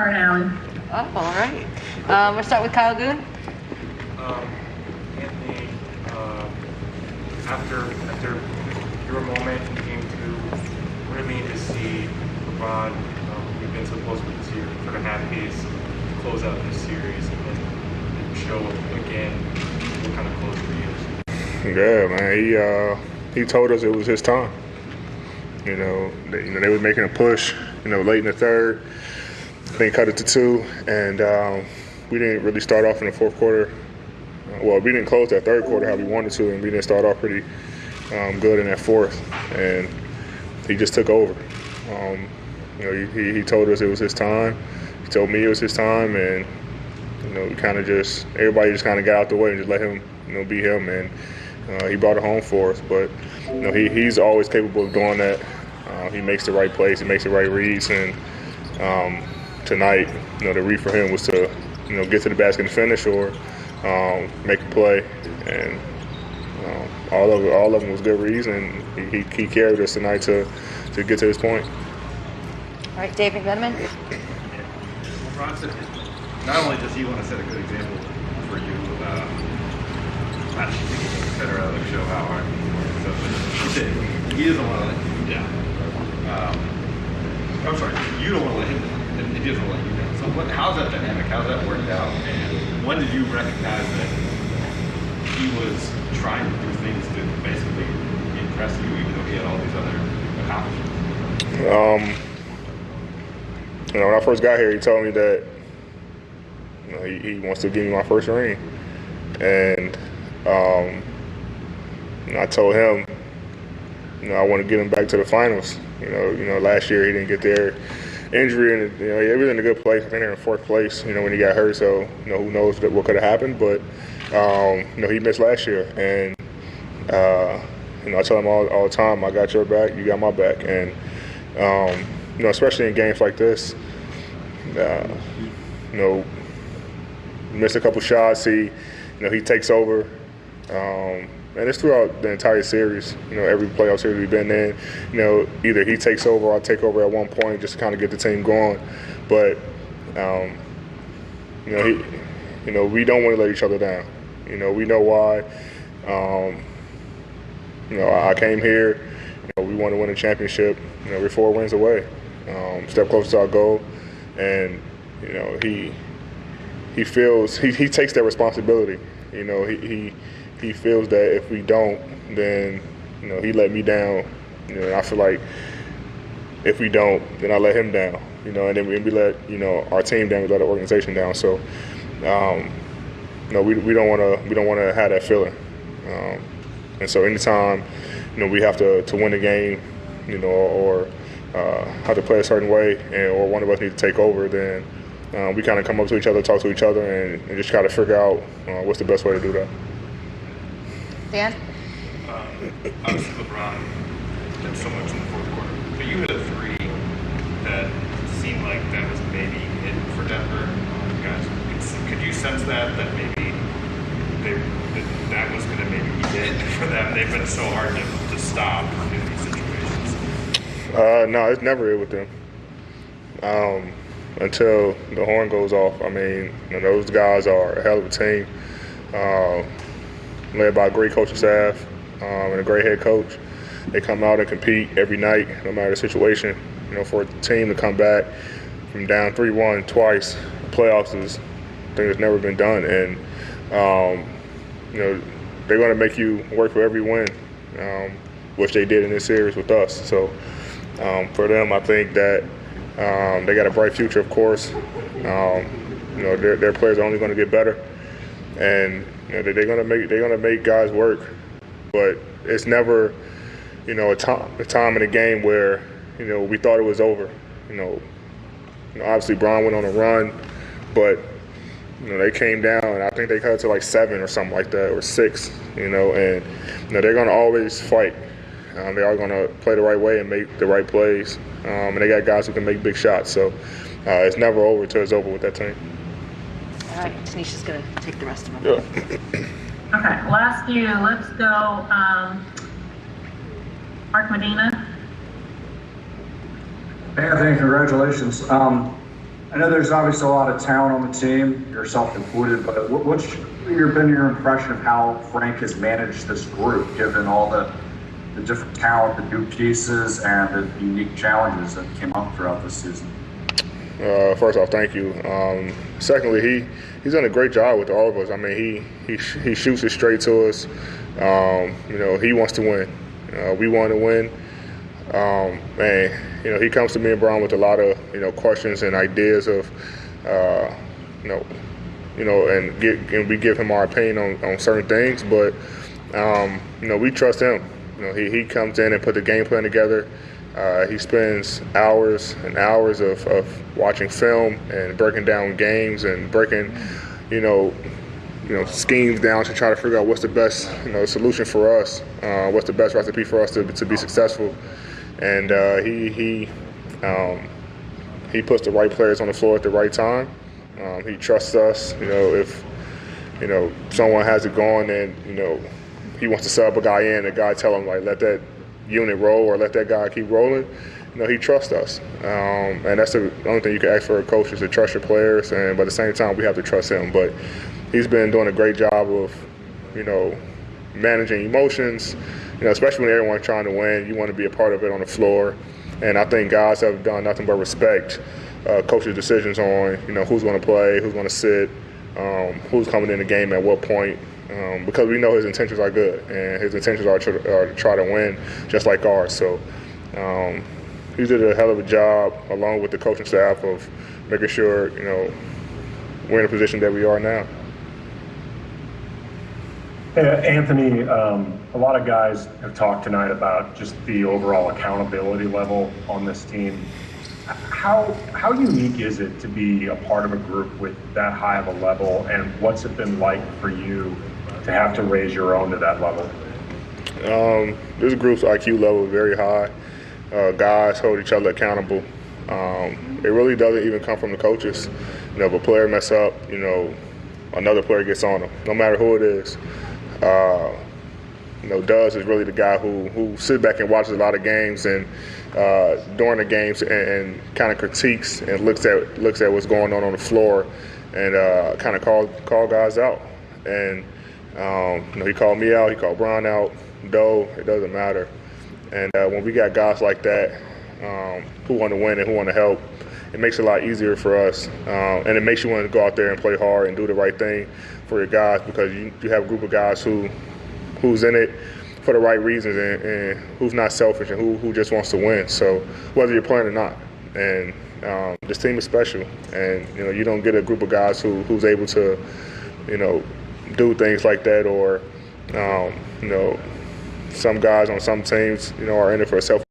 Art Allen. Oh, all right. We'll start with Kyle Goon. Anthony, after your moment in game two, what did it mean to see LeBron, you've been so close with this year, sort of have his close out this series and show again what kind of close for you? Yeah, man. He told us it was his time. They were making a push, late in the third. They cut it to 2, and we didn't really start off in the fourth quarter. Well, we didn't close that third quarter how we wanted to, and we didn't start off pretty good in that fourth. And he just took over. He told us it was his time. He told me it was his time, and we kind of everybody just kind of got out the way and just let him, be him, and he brought it home for us. But he's always capable of doing that. He makes the right plays, he makes the right reads, and tonight, the read for him was to, get to the basket and finish, or make a play, and all of them was good reads, and he carried us tonight to get to this point. All right, Dave McMenamin. LeBron said not only does he want to set a good example for you, not just et cetera, like show how hard he's working, but he said he doesn't want to let you down. I'm sorry, you don't want to let him down, and he doesn't want to let you down. So how's that dynamic? How's that worked out? And when did you recognize that he was trying to do things to basically impress you, even though he had all these other accomplishments? When I first got here, he told me that he wants to give me my first ring, and I told him I want to get him back to the finals. Last year he didn't get there, injury, and he was in a good place. I think they're in fourth place. When he got hurt, so who knows what could have happened. But he missed last year, and I tell him all the time, I got your back, you got my back, and especially in games like this, missed a couple shots. He takes over. And it's throughout the entire series, every playoff series we've been in, either he takes over or I take over at one point just to kind of get the team going. But, we don't want to let each other down. We know why. I came here, we want to win a championship. We're 4 wins away, step closer to our goal. And, he feels, he takes that responsibility. He feels that if we don't, then, he let me down. I feel like if we don't, then I let him down. And then we let, our team down, we let our organization down. So, we don't want to have that feeling. And so anytime, we have to win the game, or have to play a certain way, or one of us needs to take over, then we kind of come up to each other, talk to each other, and just try to figure out what's the best way to do that. Dan? Obviously LeBron did so much in the fourth quarter, but you had a 3 that seemed like that was maybe it for Denver. Guys, could you sense that maybe that was going to maybe be it for them? They've been so hard to stop in these situations. No, it's never it with them. Until the horn goes off. I mean, those guys are a hell of a team. Led by a great coaching staff and a great head coach. They come out and compete every night, no matter the situation. For a team to come back from down 3-1 twice, playoffs is a thing that's never been done. And, they're going to make you work for every win, which they did in this series with us. So for them, I think that they got a bright future, of course. Their players are only going to get better. And they're gonna make guys work, but it's never, a time in the game where we thought it was over. Obviously Bron went on a run, but they came down, and I think they cut it to like 7 or something like that, or 6. And they're gonna always fight. They are gonna play the right way and make the right plays, and they got guys who can make big shots. So it's never over until it's over with that team. All right, Tanisha's going to take the rest of them. Yeah. Okay, last few. Let's go Mark Medina. Anthony, congratulations. I know there's obviously a lot of talent on the team, yourself included, but what's been your impression of how Frank has managed this group, given all the different talent, the new pieces, and the unique challenges that came up throughout this season? First off, thank you. Secondly, he's done a great job with all of us. I mean, he shoots it straight to us. He wants to win. We want to win. And he comes to me and Brown with a lot of questions and ideas of and we give him our opinion on certain things. But we trust him. He comes in and put the game plan together. He spends hours and hours of watching film and breaking down games and breaking schemes down to try to figure out what's the best solution for us, what's the best recipe for us to be successful. And he puts the right players on the floor at the right time. He trusts us. If someone has it going and he wants to sub a guy in, the guy tell him let that unit roll or let that guy keep rolling. He trusts us, and that's the only thing you can ask for a coach is to trust your players. And but at the same time, we have to trust him. But he's been doing a great job of managing emotions. Especially when everyone's trying to win, you want to be a part of it on the floor. And I think guys have done nothing but respect coach's decisions on who's going to play, who's going to sit, who's coming in the game at what point. Because we know his intentions are good, and his intentions are to try to win, just like ours. So he did a hell of a job, along with the coaching staff, of making sure we're in a position that we are now. Anthony, a lot of guys have talked tonight about just the overall accountability level on this team. How unique is it to be a part of a group with that high of a level, and what's it been like for you to have to raise your own to that level? This group's IQ level is very high. Guys hold each other accountable. It really doesn't even come from the coaches. If a player mess up, another player gets on them, no matter who it is. Duz is really the guy who sits back and watches a lot of games and during the games and kind of critiques and looks at what's going on the floor and kind of call guys out. And he called me out, he called Brown out, Doe, it doesn't matter. And when we got guys like that who want to win and who want to help, it makes it a lot easier for us. And it makes you want to go out there and play hard and do the right thing for your guys, because you have a group of guys who's in it for the right reasons and who's not selfish and who just wants to win. So whether you're playing or not. And this team is special. And you don't get a group of guys who's able to do things like that, or some guys on some teams are in it for a selfish